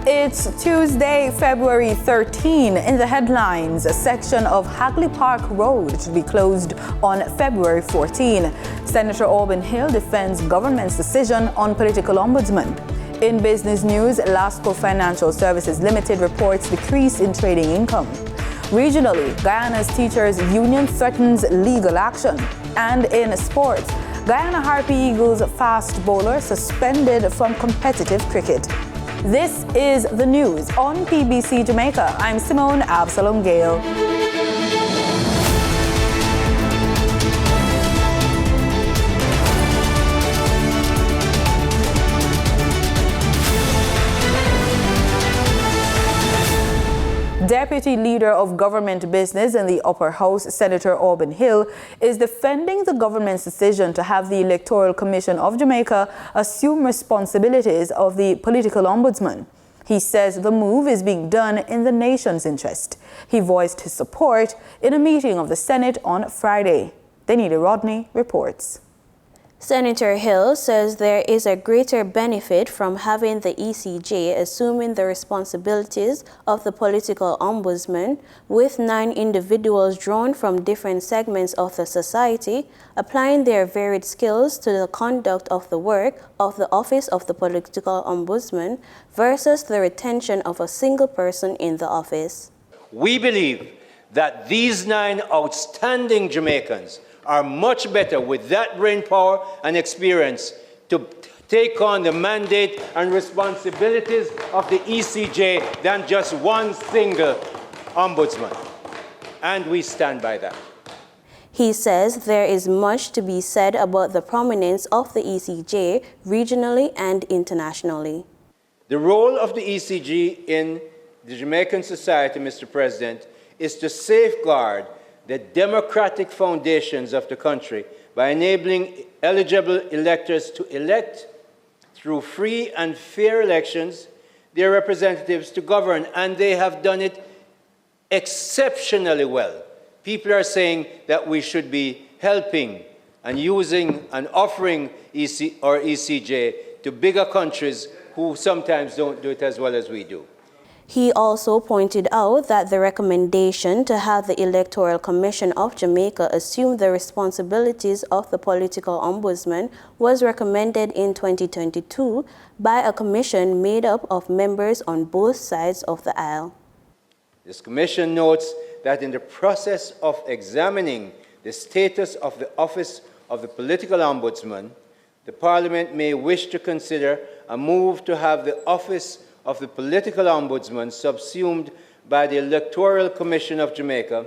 It's Tuesday, February 13. In the headlines, a section of Hagley Park Road to be closed on February 14. Senator Aubin defends government's decision on political ombudsman. In business news, Lasco Financial Services Limited reports decrease in trading income. Regionally, Guyana's teachers union threatens legal action. And in sports, Guyana Harpy Eagles fast bowler suspended from competitive cricket. This is the news on PBC Jamaica. I'm Simone Absalom Gale. Deputy Leader of Government Business in the Upper House, Senator Aubin, is defending the government's decision to have the Electoral Commission of Jamaica assume responsibilities of the political ombudsman. He says the move is being done in the nation's interest. He voiced his support in a meeting of the Senate on Friday. Danita Rodney reports. Senator Hill says there is a greater benefit from having the ECJ assuming the responsibilities of the political ombudsman, with 9 individuals drawn from different segments of the society, applying their varied skills to the conduct of the work of the office of the political ombudsman versus the retention of a single person in the office. We believe that these 9 outstanding Jamaicans are much better with that brain power and experience to take on the mandate and responsibilities of the ECJ than just one single ombudsman. And we stand by that. He says there is much to be said about the prominence of the ECJ regionally and internationally. The role of the ECJ in the Jamaican society, Mr. President, is to safeguard the democratic foundations of the country by enabling eligible electors to elect through free and fair elections their representatives to govern, and they have done it exceptionally well. People are saying that we should be helping and using and offering ECJ to bigger countries who sometimes don't do it as well as we do. He also pointed out that the recommendation to have the Electoral Commission of Jamaica assume the responsibilities of the political ombudsman was recommended in 2022 by a commission made up of members on both sides of the aisle. This commission notes that in the process of examining the status of the office of the political ombudsman, the Parliament may wish to consider a move to have the office of the political ombudsman subsumed by the Electoral Commission of Jamaica,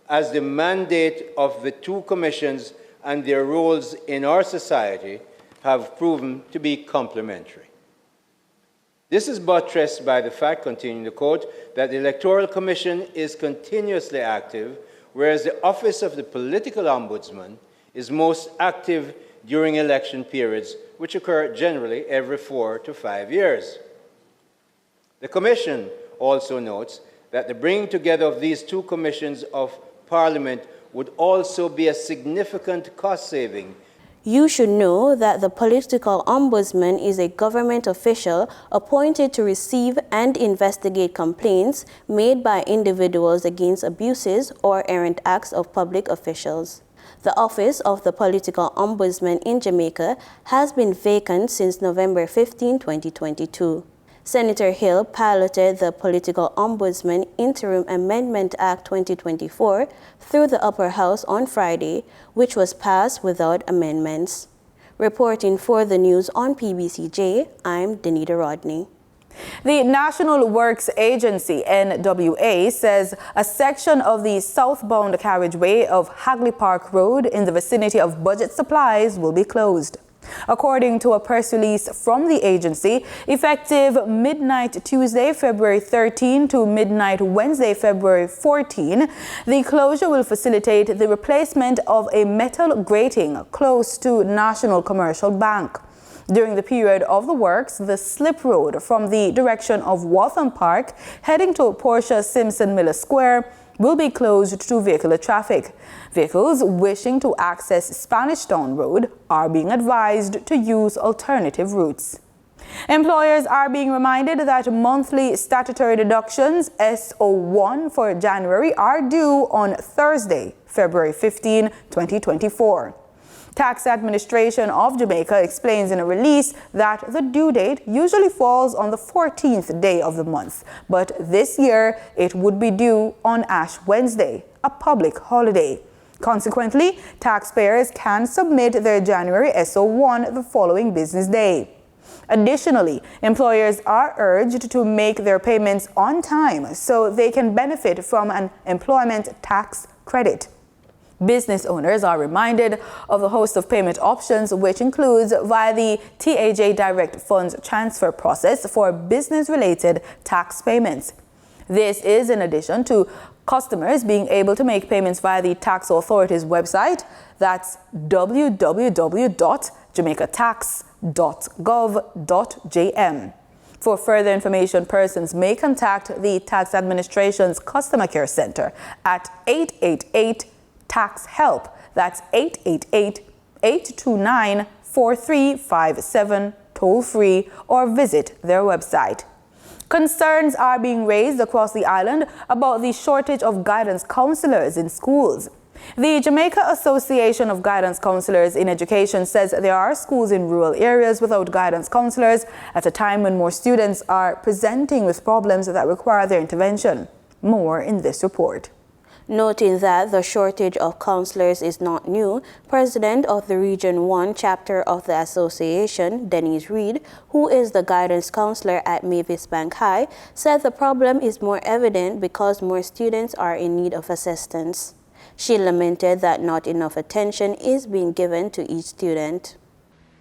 as the mandate of the 2 commissions and their roles in our society have proven to be complementary. This is buttressed by the fact, continuing the quote, that the Electoral Commission is continuously active, whereas the office of the political ombudsman is most active during election periods, which occur generally every 4 to 5 years. The Commission also notes that the bringing together of these 2 commissions of Parliament would also be a significant cost saving. You should know that the political ombudsman is a government official appointed to receive and investigate complaints made by individuals against abuses or errant acts of public officials. The office of the political ombudsman in Jamaica has been vacant since November 15, 2022. Senator Hill piloted the Political Ombudsman Interim Amendment Act 2024 through the Upper House on Friday, which was passed without amendments. Reporting for the news on PBCJ, I'm Danita Rodney. The National Works Agency, NWA, says a section of the southbound carriageway of Hagley Park Road in the vicinity of Budget Supplies will be closed. According to a press release from the agency, effective midnight Tuesday, February 13 to midnight Wednesday, February 14, the closure will facilitate the replacement of a metal grating close to National Commercial Bank. During the period of the works, the slip road from the direction of Waltham Park heading to Portia Simpson Miller Square will be closed to vehicular traffic. Vehicles wishing to access Spanish Town Road are being advised to use alternative routes. Employers are being reminded that monthly statutory deductions SO1 for January are due on Thursday, February 15, 2024. Tax Administration of Jamaica explains in a release that the due date usually falls on the 14th day of the month, but this year it would be due on Ash Wednesday, a public holiday. Consequently, taxpayers can submit their January SO1 the following business day. Additionally, employers are urged to make their payments on time so they can benefit from an employment tax credit. Business owners are reminded of a host of payment options, which includes via the TAJ Direct Funds Transfer process for business-related tax payments. This is in addition to customers being able to make payments via the tax authority's website. That's www.jamaicatax.gov.jm. For further information, persons may contact the Tax Administration's Customer Care Center at 888-TAX-HELP. That's 888-829-4357, toll-free, or visit their website. Concerns are being raised across the island about the shortage of guidance counselors in schools. The Jamaica Association of Guidance Counselors in Education says there are schools in rural areas without guidance counselors at a time when more students are presenting with problems that require their intervention. More in this report. Noting that the shortage of counselors is not new, President of the Region 1 chapter of the association, Denise Reed, who is the guidance counselor at Mavis Bank High, said the problem is more evident because more students are in need of assistance. She lamented that not enough attention is being given to each student.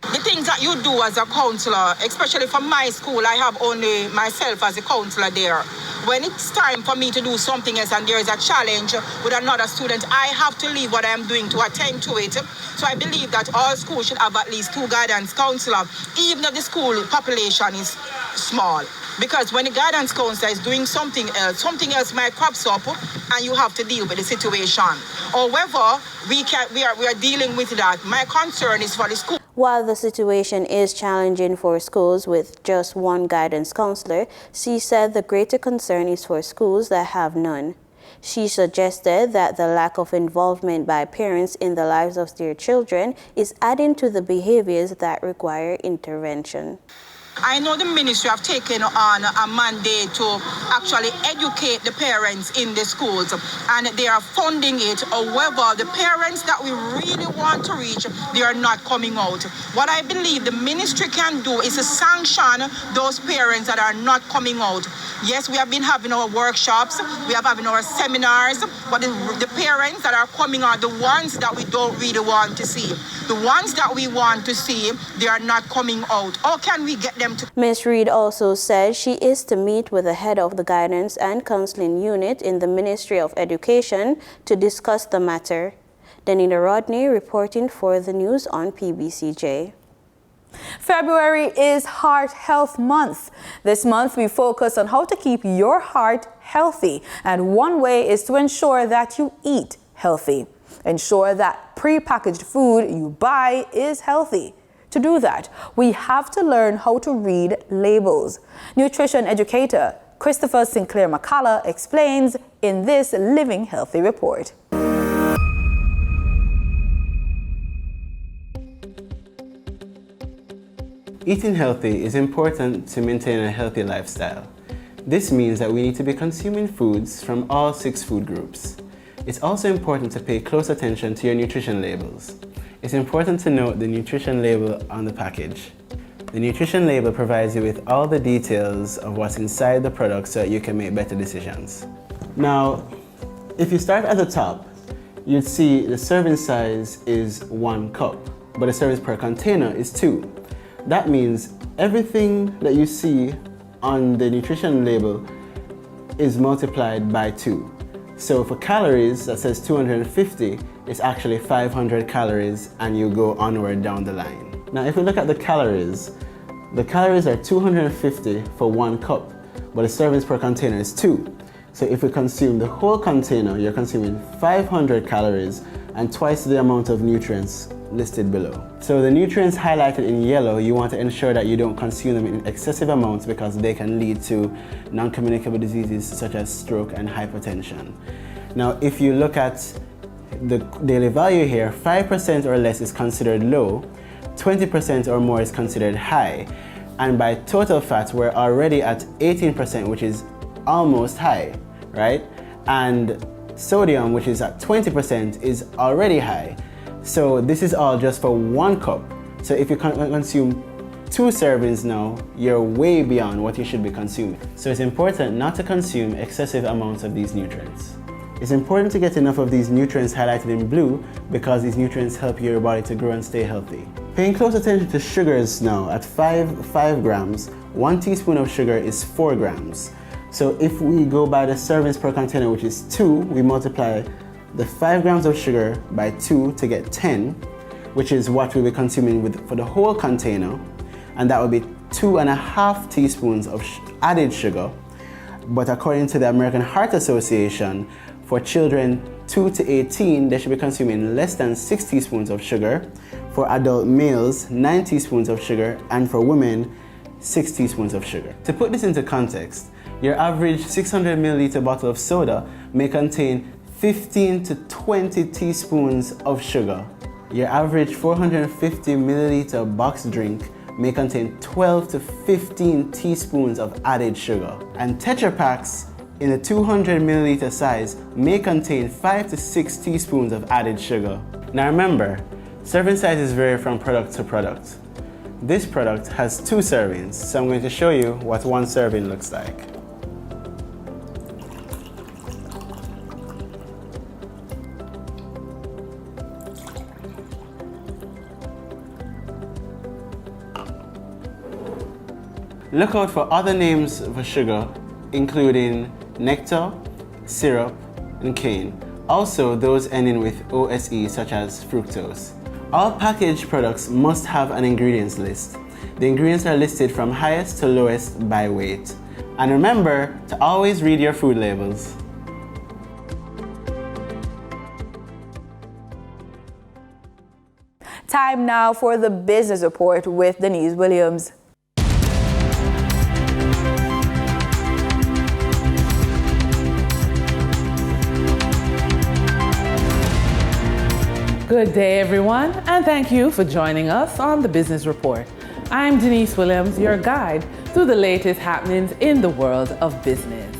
The things that you do as a counselor, especially for my school, I have only myself as a counselor there. When it's time for me to do something else and there is a challenge with another student, I have to leave what I am doing to attend to it. So I believe that all schools should have at least 2 guidance counselors, even if the school population is small. Because when the guidance counselor is doing something else might crops up and you have to deal with the situation. However, we are dealing with that. My concern is for the school. While the situation is challenging for schools with just 1 guidance counselor, she said the greater concern is for schools that have none. She suggested that the lack of involvement by parents in the lives of their children is adding to the behaviors that require intervention. I know the ministry have taken on a mandate to actually educate the parents in the schools, and they are funding it. However, the parents that we really want to reach, they are not coming out. What I believe the ministry can do is to sanction those parents that are not coming out. Yes, we have been having our workshops, we have having our seminars, but the parents that are coming are the ones that we don't really want to see. The ones that we want to see, they are not coming out. How can we get them to? Ms. Reed also said she is to meet with the head of the guidance and counseling unit in the Ministry of Education to discuss the matter. Danita Rodney reporting for the news on PBCJ. February is Heart Health Month. This month we focus on how to keep your heart healthy, and one way is to ensure that you eat healthy. Ensure that pre-packaged food you buy is healthy. To do that, we have to learn how to read labels. Nutrition educator Christopher Sinclair McCullough explains in this Living Healthy report. Eating healthy is important to maintain a healthy lifestyle. This means that we need to be consuming foods from all 6 food groups. It's also important to pay close attention to your nutrition labels. It's important to note the nutrition label on the package. The nutrition label provides you with all the details of what's inside the product so that you can make better decisions. Now, if you start at the top, you'd see the serving size is 1 cup, but the servings per container is 2. That means everything that you see on the nutrition label is multiplied by 2. So for calories, that says 250, it's actually 500 calories, and you go onward down the line. Now, if we look at the calories are 250 for 1 cup, but the servings per container is 2. So if we consume the whole container, you're consuming 500 calories and twice the amount of nutrients listed below. So the nutrients highlighted in yellow, you want to ensure that you don't consume them in excessive amounts because they can lead to non-communicable diseases such as stroke and hypertension. Now, if you look at the daily value here, 5% or less is considered low, 20% or more is considered high, and by total fat, we're already at 18%, which is almost high, right? And sodium, which is at 20%, is already high. So this is all just for 1 cup. So if you consume 2 servings now, you're way beyond what you should be consuming. So it's important not to consume excessive amounts of these nutrients. It's important to get enough of these nutrients highlighted in blue because these nutrients help your body to grow and stay healthy. Paying close attention to sugars now, at 5 grams, 1 teaspoon of sugar is 4 grams. So if we go by the servings per container, which is 2, we multiply the 5 grams of sugar by 2 to get 10, which is what we'll be consuming for the whole container, and that will be 2.5 teaspoons of added sugar. But according to the American Heart Association, for children 2 to 18, they should be consuming less than 6 teaspoons of sugar. For adult males, 9 teaspoons of sugar, and for women, 6 teaspoons of sugar. To put this into context, your average 600 milliliter bottle of soda may contain 15 to 20 teaspoons of sugar. Your average 450 milliliter box drink may contain 12 to 15 teaspoons of added sugar. And Tetra Paks in the 200 milliliter size may contain 5 to 6 teaspoons of added sugar. Now remember, serving sizes vary from product to product. This product has 2 servings, so I'm going to show you what 1 serving looks like. Look out for other names for sugar, including nectar, syrup, and cane. Also, those ending with OSE, such as fructose. All packaged products must have an ingredients list. The ingredients are listed from highest to lowest by weight. And remember to always read your food labels. Time now for the business report with Denise Williams. Good day, everyone, and thank you for joining us on the Business Report. I'm Denise Williams, your guide through the latest happenings in the world of business.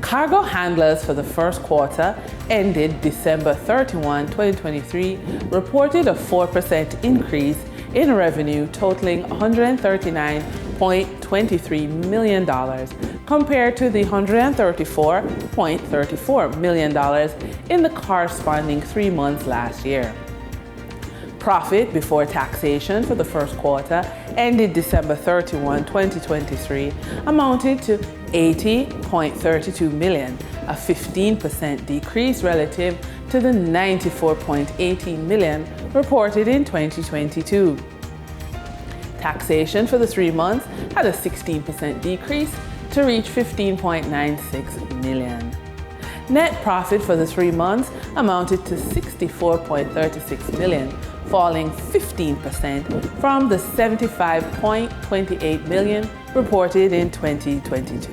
Cargo handlers for the first quarter ended December 31, 2023, reported a 4% increase in revenue totaling $139.23 million compared to the $134.34 million in the corresponding 3 months last year. Profit before taxation for the first quarter ended December 31, 2023 amounted to $80.32 million, a 15% decrease relative to the $94.18 million reported in 2022. Taxation for the 3 months had a 16% decrease to reach $15.96 million. Net profit for the 3 months amounted to $64.36 million, falling 15% from the $75.28 million reported in 2022.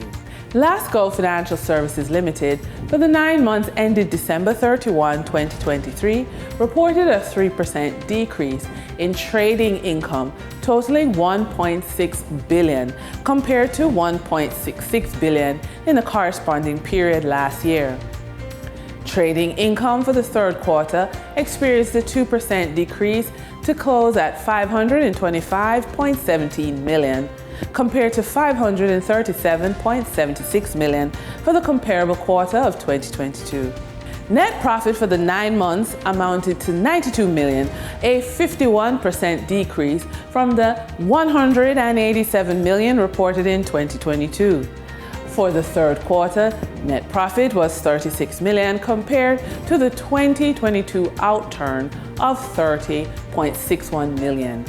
Lasco Financial Services Limited for the 9 months ended December 31, 2023, reported a 3% decrease in trading income totaling $1.6 billion compared to $1.66 billion in the corresponding period last year. Trading income for the third quarter experienced a 2% decrease to close at $525.17 million, compared to $537.76 million for the comparable quarter of 2022. Net profit for the 9 months amounted to $92 million, a 51% decrease from the $187 million reported in 2022. For the third quarter, net profit was $36 million compared to the 2022 outturn of $30.61 million.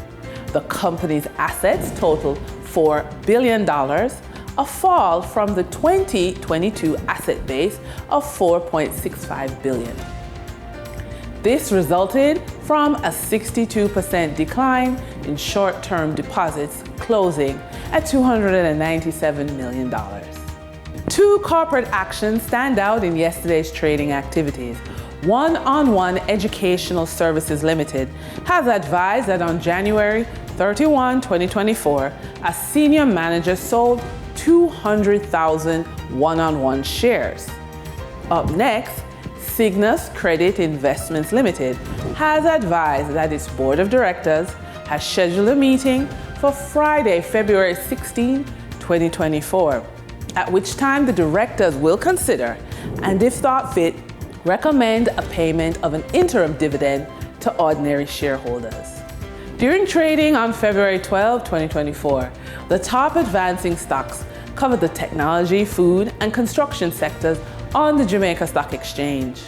The company's assets totaled $4 billion, a fall from the 2022 asset base of $4.65 billion. This resulted from a 62% decline in short-term deposits, closing at $297 million. Two corporate actions stand out in yesterday's trading activities. One-on-One Educational Services Limited has advised that on January 31, 2024, a senior manager sold 200,000 one-on-one shares. Up next, Cygnus Credit Investments Limited has advised that its board of directors has scheduled a meeting for Friday, February 16, 2024, at which time the directors will consider, and if thought fit, recommend a payment of an interim dividend to ordinary shareholders. During trading on February 12, 2024, the top advancing stocks covered the technology, food, and construction sectors on the Jamaica Stock Exchange.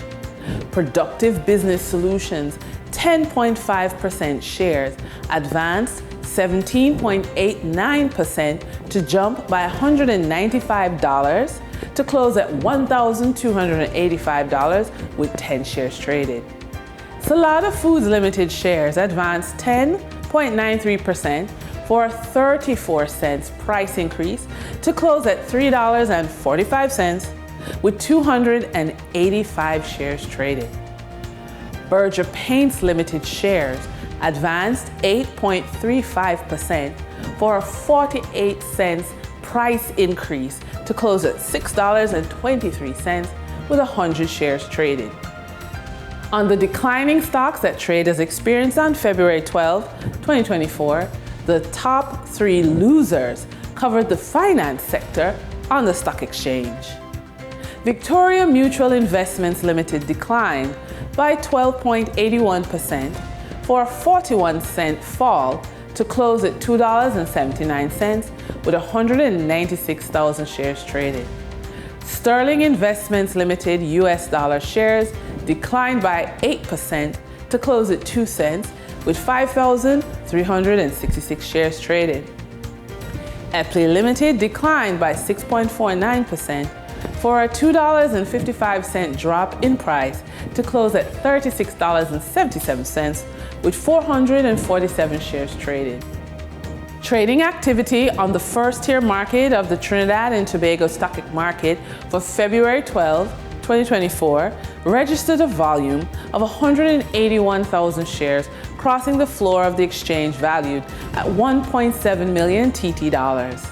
Productive Business Solutions 10.5% shares advanced 17.89% to jump by $195 to close at $1,285 with 10 shares traded. Salada Foods Limited shares advanced 10.93% for a 34-cent price increase to close at $3.45 with 285 shares traded. Berger Paints Limited shares advanced 8.35% for a 48-cent price increase to close at $6.23 with 100 shares traded. On the declining stocks that traders experienced on February 12, 2024, the top three losers covered the finance sector on the stock exchange. Victoria Mutual Investments Limited declined by 12.81% for a 41-cent fall to close at $2.79 with 196,000 shares traded. Sterling Investments Limited US dollar shares declined by 8% to close at 2 cents with 5,366 shares traded. Epley Limited declined by 6.49% for a $2.55 drop in price to close at $36.77 with 447 shares traded. Trading activity on the first-tier market of the Trinidad and Tobago Stock Market for February 12, 2024 registered a volume of 181,000 shares crossing the floor of the exchange valued at 1.7 million TT dollars.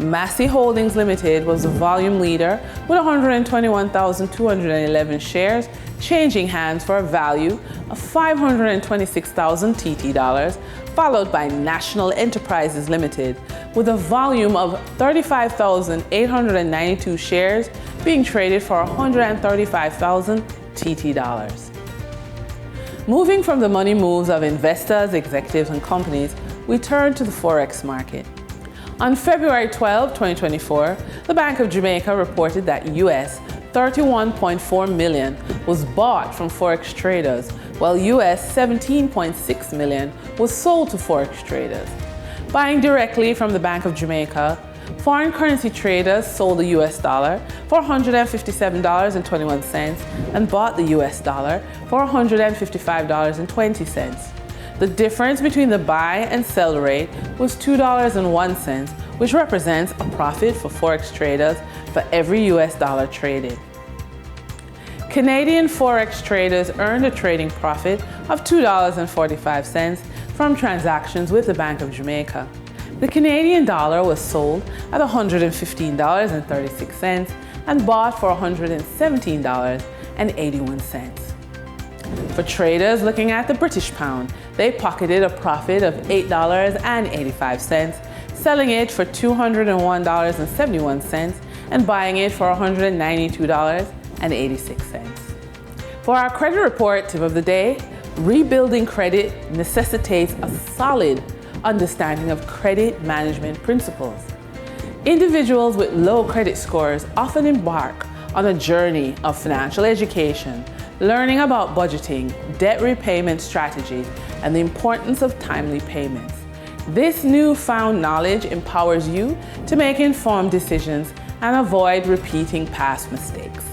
Massey Holdings Limited was the volume leader with 121,211 shares changing hands for a value of 526,000 TT dollars, followed by National Enterprises Limited with a volume of 35,892 shares being traded for 135,000 TT dollars. Moving from the money moves of investors, executives, and companies, we turn to the Forex market. On February 12, 2024, the Bank of Jamaica reported that US $31.4 million was bought from Forex traders, while US $17.6 million was sold to Forex traders. Buying directly from the Bank of Jamaica, foreign currency traders sold the US dollar for $157.21 and bought the US dollar for $155.20. The difference between the buy and sell rate was $2.01, which represents a profit for Forex traders for every US dollar traded. Canadian Forex traders earned a trading profit of $2.45 from transactions with the Bank of Jamaica. The Canadian dollar was sold at $115.36 and bought for $117.81. For traders looking at the British pound, they pocketed a profit of $8.85, selling it for $201.71 and buying it for $192.86. For our credit report tip of the day, rebuilding credit necessitates a solid understanding of credit management principles. Individuals with low credit scores often embark on a journey of financial education, learning about budgeting, debt repayment strategies, and the importance of timely payments. This newfound knowledge empowers you to make informed decisions and avoid repeating past mistakes.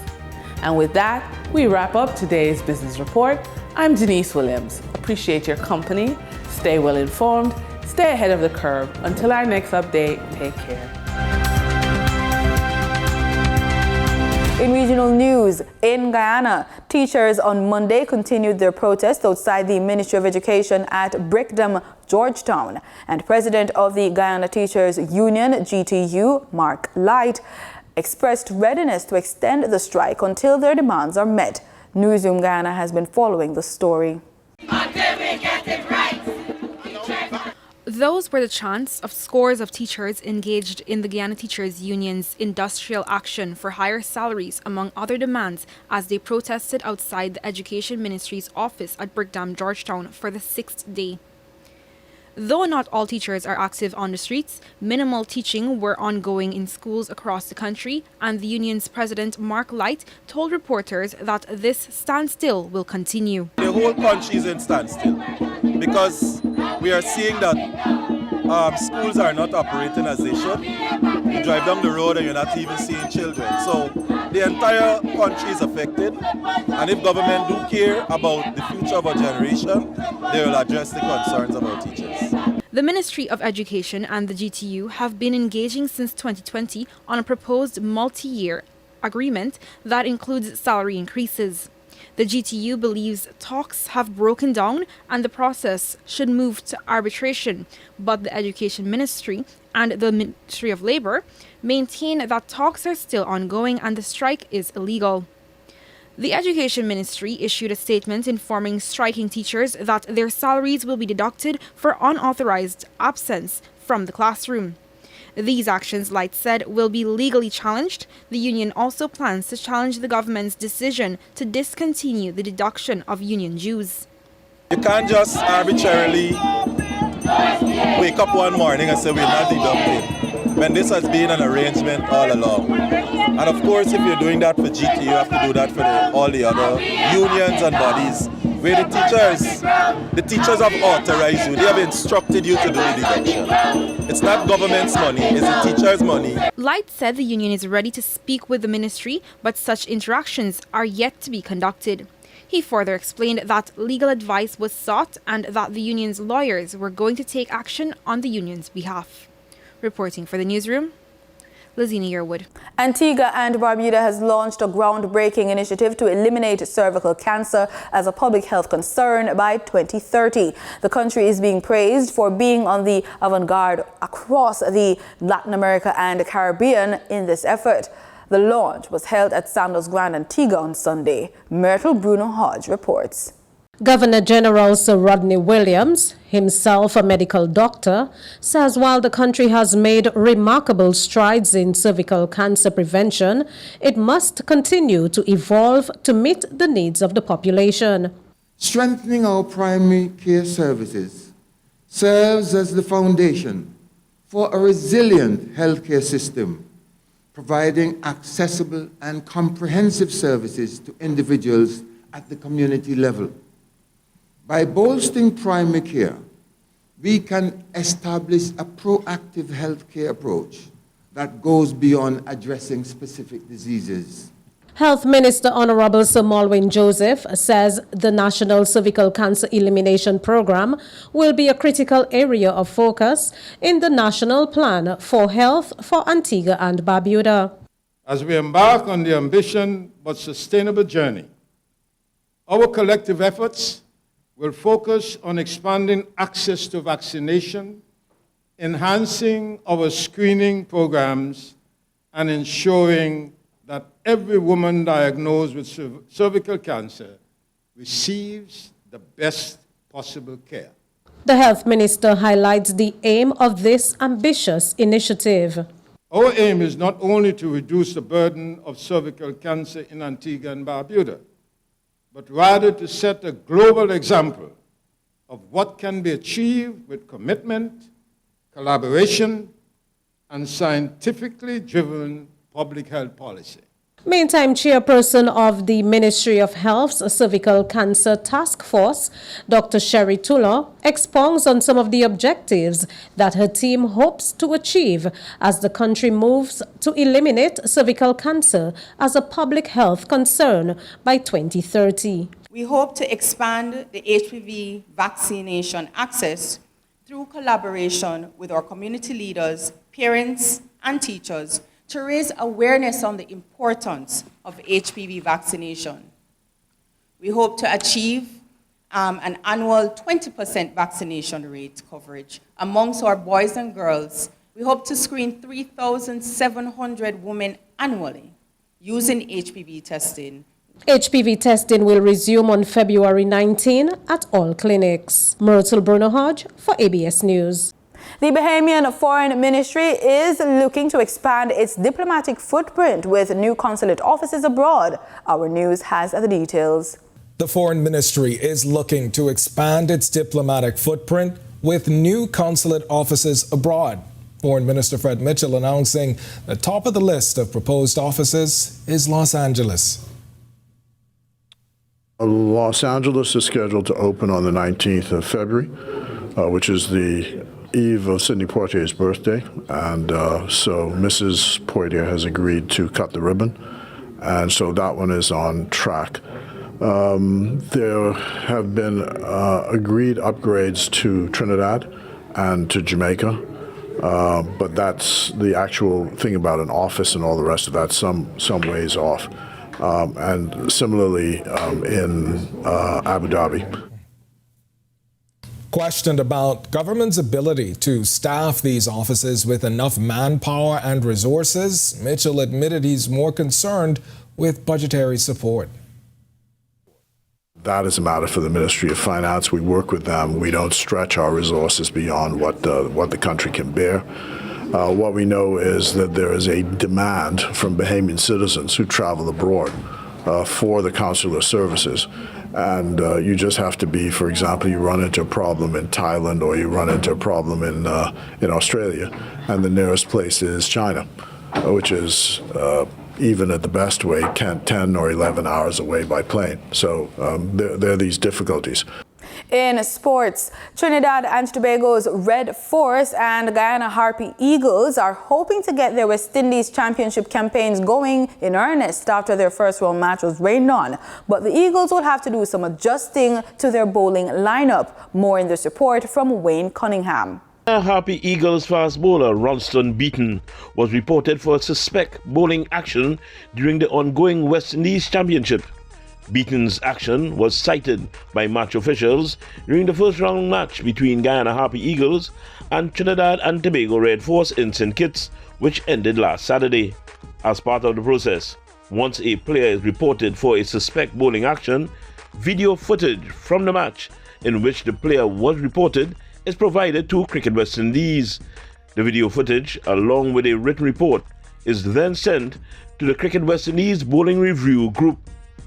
And with that, we wrap up today's business report. I'm Denise Williams. Appreciate your company. Stay well informed. Stay ahead of the curve. Until our next update, take care. In regional news, in Guyana, teachers on Monday continued their protest outside the Ministry of Education at Brickdam, Georgetown. And President of the Guyana Teachers Union, GTU, Mark Light, expressed readiness to extend the strike until their demands are met. Newsroom Guyana has been following the story. Until we get it right. Those were the chants of scores of teachers engaged in the Guyana Teachers Union's industrial action for higher salaries, among other demands, as they protested outside the Education Ministry's office at Brickdam, Georgetown for the 6th day. Though not all teachers are active on the streets, minimal teaching were ongoing in schools across the country, and the union's president, Mark Light, told reporters that this standstill will continue. The whole country is in standstill because we are seeing that schools are not operating as they should. You drive down the road and you're not even seeing children. So the entire country is affected, and if government do care about the future of our generation, they will address the concerns of our teachers. The Ministry of Education and the GTU have been engaging since 2020 on a proposed multi-year agreement that includes salary increases. The GTU believes talks have broken down and the process should move to arbitration, but the Education Ministry and the Ministry of Labour maintain that talks are still ongoing and the strike is illegal. The Education Ministry issued a statement informing striking teachers that their salaries will be deducted for unauthorized absence from the classroom. These actions, Light said, will be legally challenged. The union also plans to challenge the government's decision to discontinue the deduction of union dues. You can't just arbitrarily wake up one morning and say we're not deducting, when this has been an arrangement all along. And of course, if you're doing that for GT, you have to do that for all the other unions and bodies, where the teachers have authorized you, they have instructed you to do the deduction. It's not government's money, it's the teachers' money. Light said the union is ready to speak with the ministry, but such interactions are yet to be conducted. He further explained that legal advice was sought and that the union's lawyers were going to take action on the union's behalf. Reporting for the Newsroom, Lizina Yearwood. Antigua and Barbuda has launched a groundbreaking initiative to eliminate cervical cancer as a public health concern by 2030. The country is being praised for being on the avant-garde across the Latin America and the Caribbean in this effort. The launch was held at Sandals Grand Antigua on Sunday. Myrtle Bruno Hodge reports. Governor General Sir Rodney Williams, himself a medical doctor, says while the country has made remarkable strides in cervical cancer prevention, it must continue to evolve to meet the needs of the population. Strengthening our primary care services serves as the foundation for a resilient healthcare system, providing accessible and comprehensive services to individuals at the community level. By bolstering primary care, we can establish a proactive healthcare approach that goes beyond addressing specific diseases. Health Minister Honorable Sir Malwyn Joseph says the National Cervical Cancer Elimination Program will be a critical area of focus in the National Plan for Health for Antigua and Barbuda. As we embark on the ambitious but sustainable journey, our collective efforts will focus on expanding access to vaccination, enhancing our screening programs, and ensuring that every woman diagnosed with cervical cancer receives the best possible care. The Health Minister highlights the aim of this ambitious initiative. Our aim is not only to reduce the burden of cervical cancer in Antigua and Barbuda, but rather to set a global example of what can be achieved with commitment, collaboration, and scientifically driven public health policy. Meantime, Chairperson of the Ministry of Health's Cervical Cancer Task Force, Dr. Sherry Tulloh, expounds on some of the objectives that her team hopes to achieve as the country moves to eliminate cervical cancer as a public health concern by 2030. We hope to expand the HPV vaccination access through collaboration with our community leaders, parents, and teachers to raise awareness on the importance of HPV vaccination. We hope to achieve an annual 20% vaccination rate coverage amongst our boys and girls. We hope to screen 3,700 women annually using HPV testing. HPV testing will resume on February 19 at all clinics. Myrtle Bruno-Hodge for ABS News. The Bahamian Foreign Ministry is looking to expand its diplomatic footprint with new consulate offices abroad. Our news has the details. The Foreign Ministry is looking to expand its diplomatic footprint with new consulate offices abroad. Foreign Minister Fred Mitchell announcing the top of the list of proposed offices is Los Angeles. Los Angeles is scheduled to open on the 19th of February, which is the eve of Sidney Poitier's birthday. And so Mrs. Poitier has agreed to cut the ribbon. And so that one is on track. There have been agreed upgrades to Trinidad and to Jamaica, but that's the actual thing about an office, and all the rest of that some ways off. And similarly in Abu Dhabi. Questioned about government's ability to staff these offices with enough manpower and resources, Mitchell admitted he's more concerned with budgetary support. That is a matter for the Ministry of Finance. We work with them. We don't stretch our resources beyond what the country can bear. What we know is that there is a demand from Bahamian citizens who travel abroad for the consular services. And you just have to be, for example, you run into a problem in Thailand or you run into a problem in Australia, and the nearest place is China, which is even at the best way 10 or 11 hours away by plane. So there are these difficulties. In sports, Trinidad and Tobago's Red Force and Guyana Harpy Eagles are hoping to get their West Indies Championship campaigns going in earnest after their first round match was rained on. But the Eagles will have to do some adjusting to their bowling lineup. More in this report from Wayne Cunningham. Harpy Eagles fast bowler Ralston Beaton was reported for a suspect bowling action during the ongoing West Indies Championship. Beaton's action was cited by match officials during the first round match between Guyana Harpy Eagles and Trinidad and Tobago Red Force in St. Kitts, which ended last Saturday. As part of the process, once a player is reported for a suspect bowling action, video footage from the match in which the player was reported is provided to Cricket West Indies. The video footage, along with a written report, is then sent to the Cricket West Indies Bowling Review Group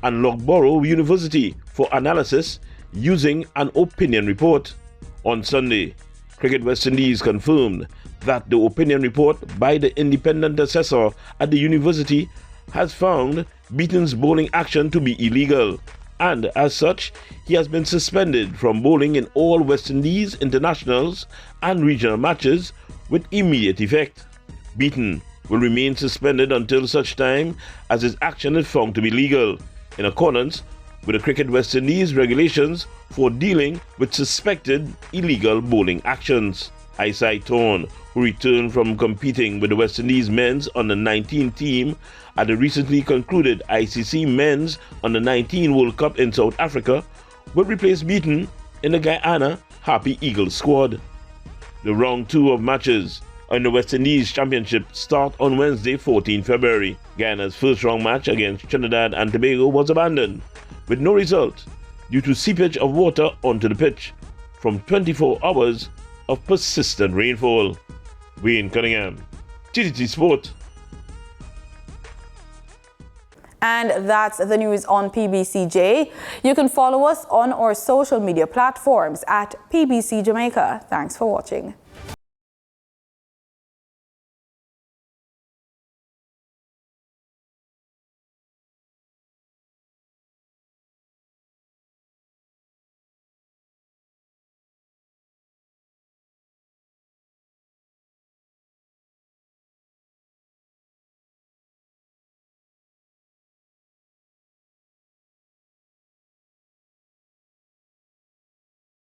and Loughborough University for analysis using an opinion report. On Sunday, Cricket West Indies confirmed that the opinion report by the independent assessor at the university has found Beaton's bowling action to be illegal, and as such, he has been suspended from bowling in all West Indies internationals and regional matches with immediate effect. Beaton will remain suspended until such time as his action is found to be legal, in accordance with the Cricket West Indies regulations for dealing with suspected illegal bowling actions. Isai Thorne, who returned from competing with the West Indies men's under-19 team at the recently concluded ICC Men's Under-19 World Cup in South Africa, will replace Beaton in the Guyana Harpy Eagles squad. The round 2 of matches in the West Indies Championship start on Wednesday, 14 February. Guyana's first round match against Trinidad and Tobago was abandoned, with no result due to seepage of water onto the pitch from 24 hours of persistent rainfall. Wayne Cunningham, TTT Sport. And that's the news on PBCJ. You can follow us on our social media platforms at PBCJamaica. Thanks for watching.